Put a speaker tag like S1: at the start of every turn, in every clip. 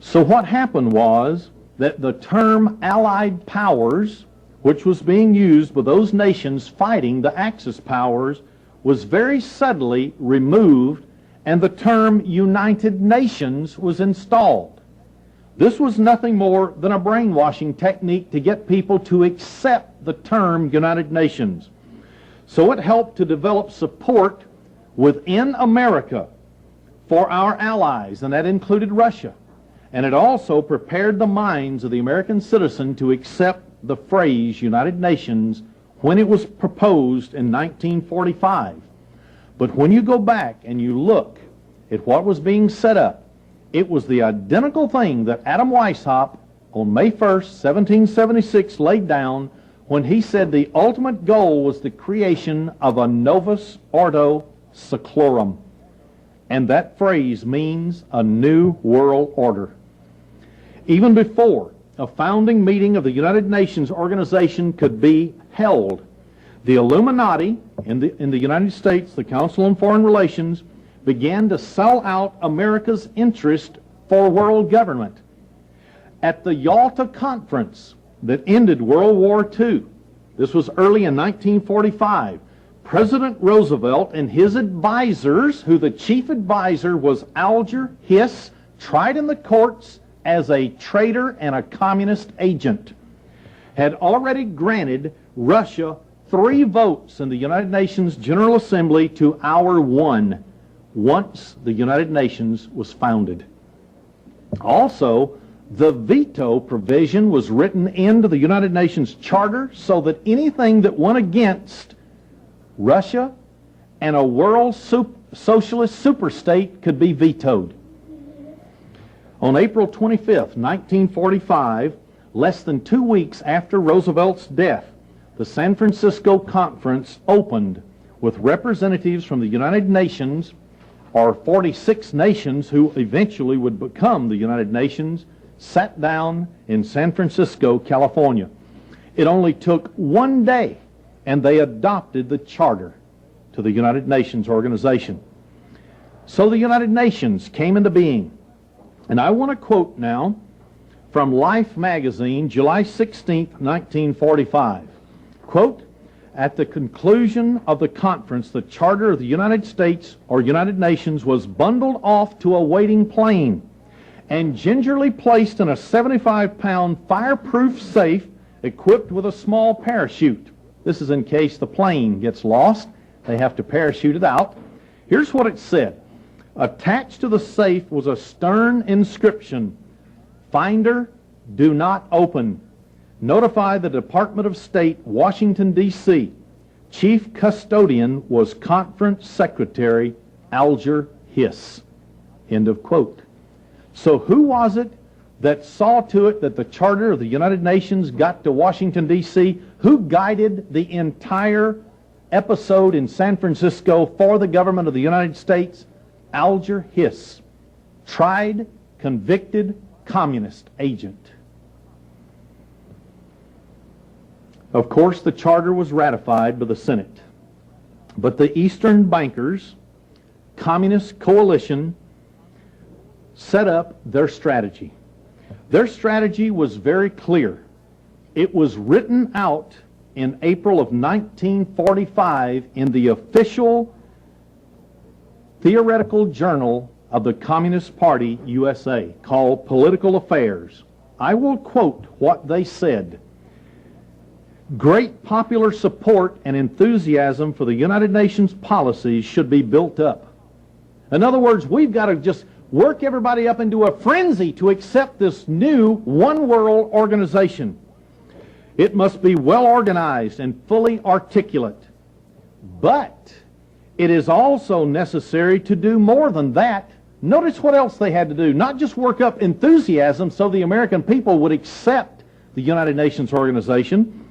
S1: So what happened was that the term Allied powers, which was being used by those nations fighting the Axis powers, was very subtly removed, and the term United Nations was installed. This was nothing more than a brainwashing technique to get people to accept the term United Nations. So it helped to develop support within America for our allies, and that included Russia. And it also prepared the minds of the American citizen to accept the phrase United Nations when it was proposed in 1945. But when you go back and you look at what was being set up, it was the identical thing that Adam Weishaupt on May 1st, 1776 laid down when he said the ultimate goal was the creation of a novus ordo seclorum. And that phrase means a new world order. Even before a founding meeting of the United Nations organization could be held, the Illuminati in the United States, the Council on Foreign Relations, began to sell out America's interest for world government. At the Yalta Conference that ended World War II, this was early in 1945, President Roosevelt and his advisors, who the chief advisor was Alger Hiss, tried in the courts as a traitor and a communist agent, had already granted Russia 3 votes in the United Nations General Assembly to our 1 once the United Nations was founded. Also, the veto provision was written into the United Nations Charter so that anything that went against Russia and a world socialist superstate could be vetoed. On April 25th, 1945, less than 2 weeks after Roosevelt's death, the San Francisco Conference opened with representatives from the United Nations, or 46 nations who eventually would become the United Nations, sat down in San Francisco, California. It only took 1 day, and they adopted the charter to the United Nations organization. So the United Nations came into being. And I want to quote now from Life magazine, July 16, 1945. Quote, "At the conclusion of the conference, the Charter of the United States, or United Nations, was bundled off to a waiting plane and gingerly placed in a 75-pound fireproof safe equipped with a small parachute." This is in case the plane gets lost. They have to parachute it out. Here's what it said. Attached to the safe was a stern inscription, "Finder, do not open. Notify the Department of State, Washington, D.C. Chief Custodian was Conference Secretary Alger Hiss." End of quote. So who was it that saw to it that the Charter of the United Nations got to Washington, D.C.? Who guided the entire episode in San Francisco for the government of the United States? Alger Hiss, tried, convicted communist agent. Of course, the charter was ratified by the Senate, but the Eastern bankers, communist coalition, set up their strategy. Their strategy was very clear. It was written out in April of 1945 in the official theoretical journal of the Communist Party USA called Political Affairs. I will quote what they said. "Great popular support and enthusiasm for the United Nations policies should be built up." In other words, we've got to just work everybody up into a frenzy to accept this new one world organization. It must be well organized and fully articulate. But it is also necessary to do more than that. Notice what else they had to do. Not just work up enthusiasm so the American people would accept the United Nations organization.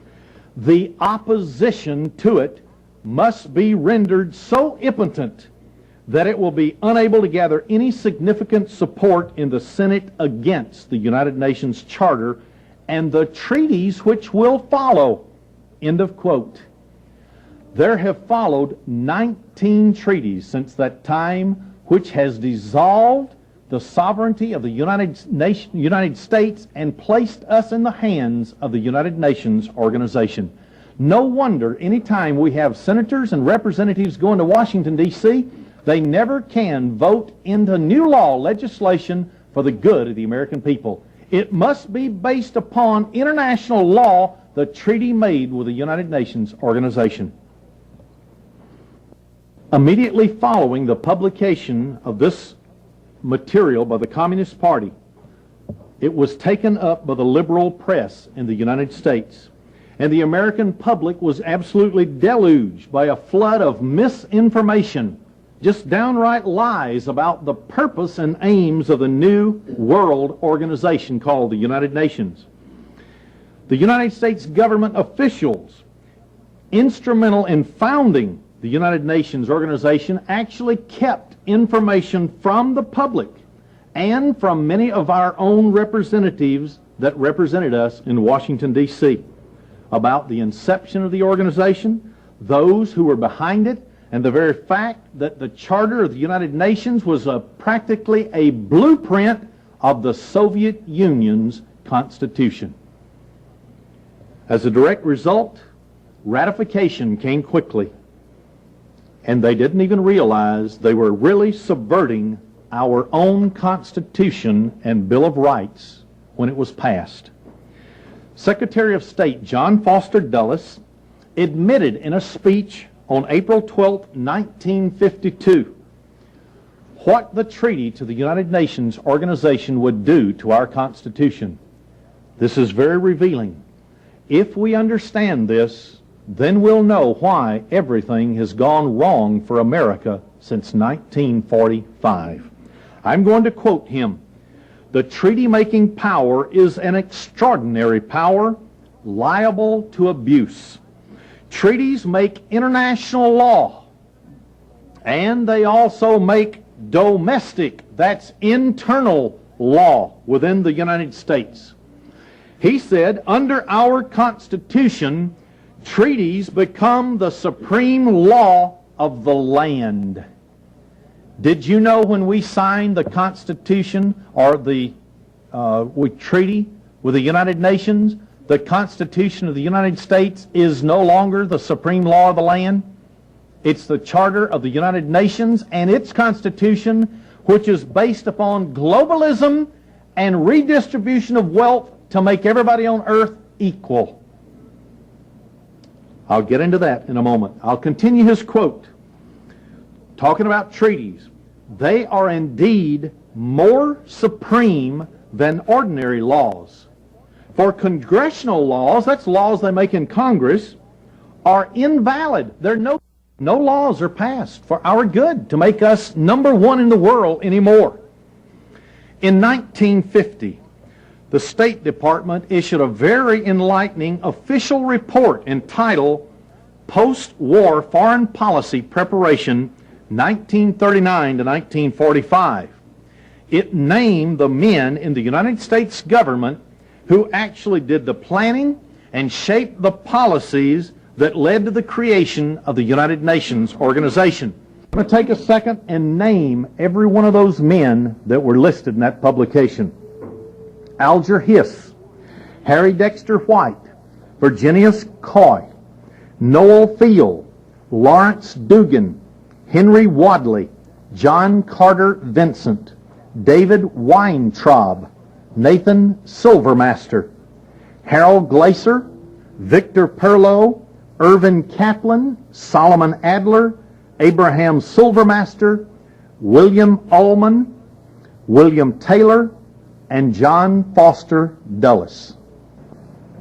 S1: The opposition to it must be rendered so impotent that it will be unable to gather any significant support in the Senate against the United Nations Charter and the treaties which will follow. End of quote. There have followed 19 treaties since that time, which has dissolved the sovereignty of the United States and placed us in the hands of the United Nations organization. No wonder anytime we have senators and representatives going to Washington, D.C., they never can vote into new law legislation for the good of the American people. It must be based upon international law, the treaty made with the United Nations organization. Immediately following the publication of this material by the Communist Party, it was taken up by the liberal press in the United States, and the American public was absolutely deluged by a flood of misinformation, just downright lies about the purpose and aims of the new world organization called the United Nations. The United States government officials, instrumental in founding the United Nations organization, actually kept information from the public and from many of our own representatives that represented us in Washington, D.C. about the inception of the organization, those who were behind it, and the very fact that the Charter of the United Nations was practically a blueprint of the Soviet Union's Constitution. As a direct result, ratification came quickly, and they didn't even realize they were really subverting our own Constitution and Bill of Rights when it was passed. Secretary of State John Foster Dulles admitted in a speech on April 12, 1952, what the treaty to the United Nations organization would do to our Constitution. This is very revealing. If we understand this, then we'll know why everything has gone wrong for America since 1945. I'm going to quote him. The treaty-making power is an extraordinary power, liable to abuse. Treaties make international law, and they also make domestic, that's internal law within the United States. He said, under our Constitution, treaties become the supreme law of the land. Did you know when we signed the Constitution or the treaty with the United Nations, the Constitution of the United States is no longer the supreme law of the land? It's the Charter of the United Nations and its Constitution, which is based upon globalism and redistribution of wealth to make everybody on earth equal. I'll get into that in a moment. I'll continue his quote. Talking about treaties, they are indeed more supreme than ordinary laws. For congressional laws, that's laws they make in Congress, are invalid. No laws are passed for our good to make us number one in the world anymore. In 1950, the State Department issued a very enlightening official report entitled Post-War Foreign Policy Preparation 1939 to 1945. It named the men in the United States government who actually did the planning and shaped the policies that led to the creation of the United Nations organization. I'm going to take a second and name every one of those men that were listed in that publication. Alger Hiss, Harry Dexter White, Virginius Coy, Noel Field, Lawrence Dugan, Henry Wadley, John Carter Vincent, David Weintraub, Nathan Silvermaster, Harold Glaser, Victor Perlow, Irvin Kaplan, Solomon Adler, Abraham Silvermaster, William Ullman, William Taylor, and John Foster Dulles.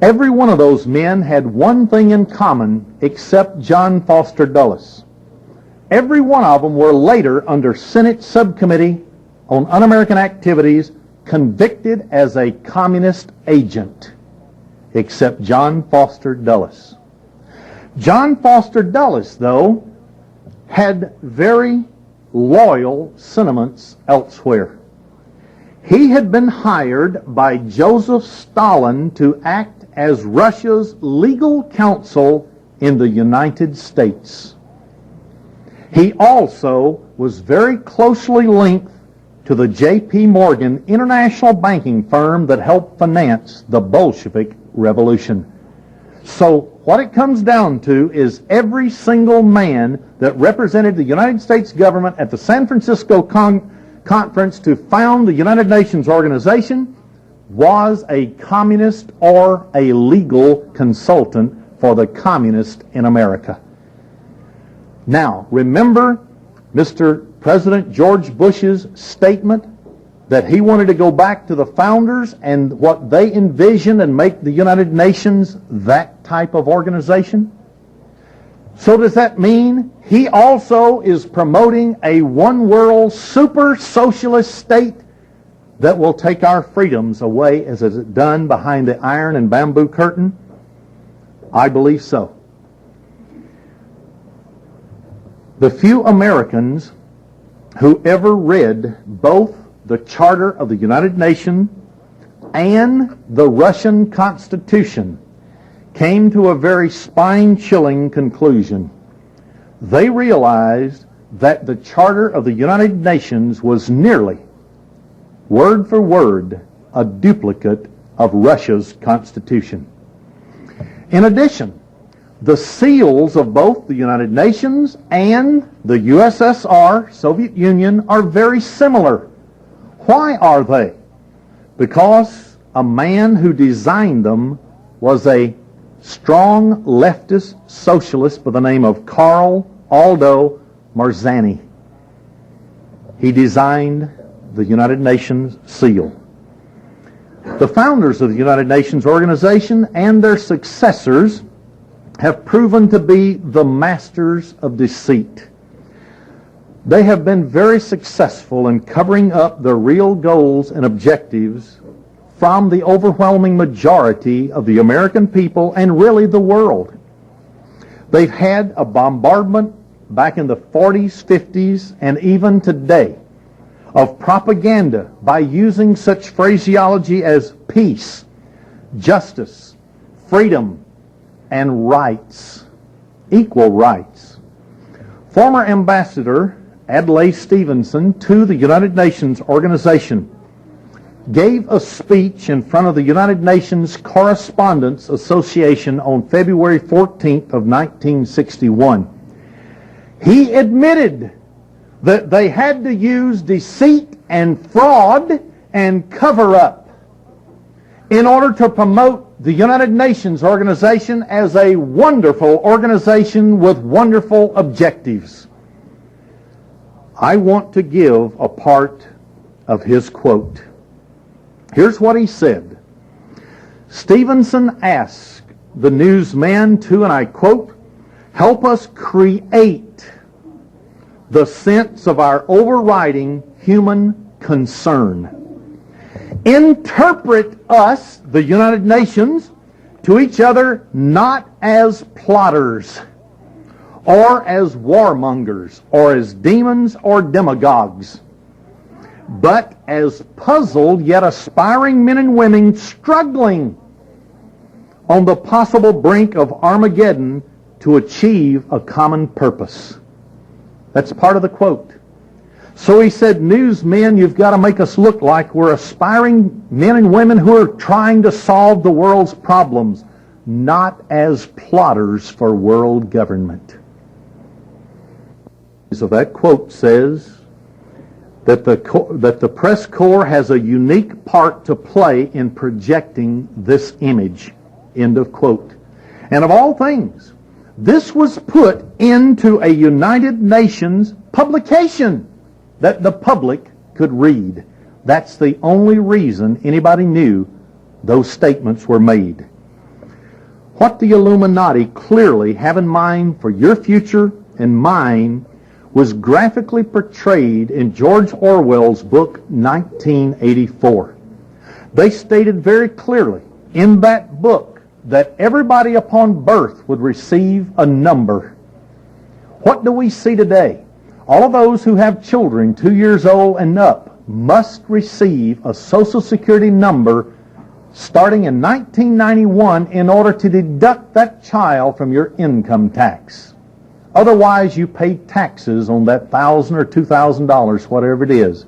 S1: Every one of those men had one thing in common except John Foster Dulles. Every one of them were later under Senate Subcommittee on Un-American Activities convicted as a communist agent, except John Foster Dulles. John Foster Dulles, though, had very loyal sentiments elsewhere. He had been hired by Joseph Stalin to act as Russia's legal counsel in the United States. He also was very closely linked to the J.P. Morgan international banking firm that helped finance the Bolshevik Revolution. So what it comes down to is every single man that represented the United States government at the San Francisco conference to found the United Nations organization was a communist or a legal consultant for the communist in America. Now, remember Mr. President George Bush's statement that he wanted to go back to the founders and what they envisioned and make the United Nations that type of organization? So does that mean he also is promoting a one-world super socialist state that will take our freedoms away as is it done behind the iron and bamboo curtain? I believe so. The few Americans who ever read both the Charter of the United Nations and the Russian Constitution came to a very spine-chilling conclusion. They realized that the Charter of the United Nations was nearly, word for word, a duplicate of Russia's Constitution. In addition, the seals of both the United Nations and the USSR, Soviet Union, are very similar. Why are they? Because a man who designed them was a strong leftist socialist by the name of Karl Aldo Marzani. He designed the United Nations seal. The founders of the United Nations organization and their successors have proven to be the masters of deceit. They have been very successful in covering up the real goals and objectives from the overwhelming majority of the American people and really the world. They've had a bombardment back in the 40s, 50s, and even today of propaganda by using such phraseology as peace, justice, freedom, and rights, equal rights. Former Ambassador Adlai Stevenson to the United Nations organization gave a speech in front of the United Nations Correspondents Association on February 14th of 1961. He admitted that they had to use deceit and fraud and cover-up in order to promote the United Nations organization as a wonderful organization with wonderful objectives. I want to give a part of his quote. Here's what he said. Stevenson asked the newsman to, and I quote, help us create the sense of our overriding human concern. Interpret us, the United Nations, to each other not as plotters, or as warmongers, or as demons or demagogues, but as puzzled yet aspiring men and women struggling on the possible brink of Armageddon to achieve a common purpose. That's part of the quote. So he said, newsmen, you've got to make us look like we're aspiring men and women who are trying to solve the world's problems, not as plotters for world government. So that quote says that the press corps has a unique part to play in projecting this image. End of quote. And of all things, this was put into a United Nations publication that the public could read. That's the only reason anybody knew those statements were made. What the Illuminati clearly have in mind for your future and mine was graphically portrayed in George Orwell's book 1984. They stated very clearly in that book that everybody upon birth would receive a number. What do we see today? All of those who have children 2 years old and up must receive a Social Security number starting in 1991 in order to deduct that child from your income tax. Otherwise, you pay taxes on that $1,000 or $2,000, whatever it is.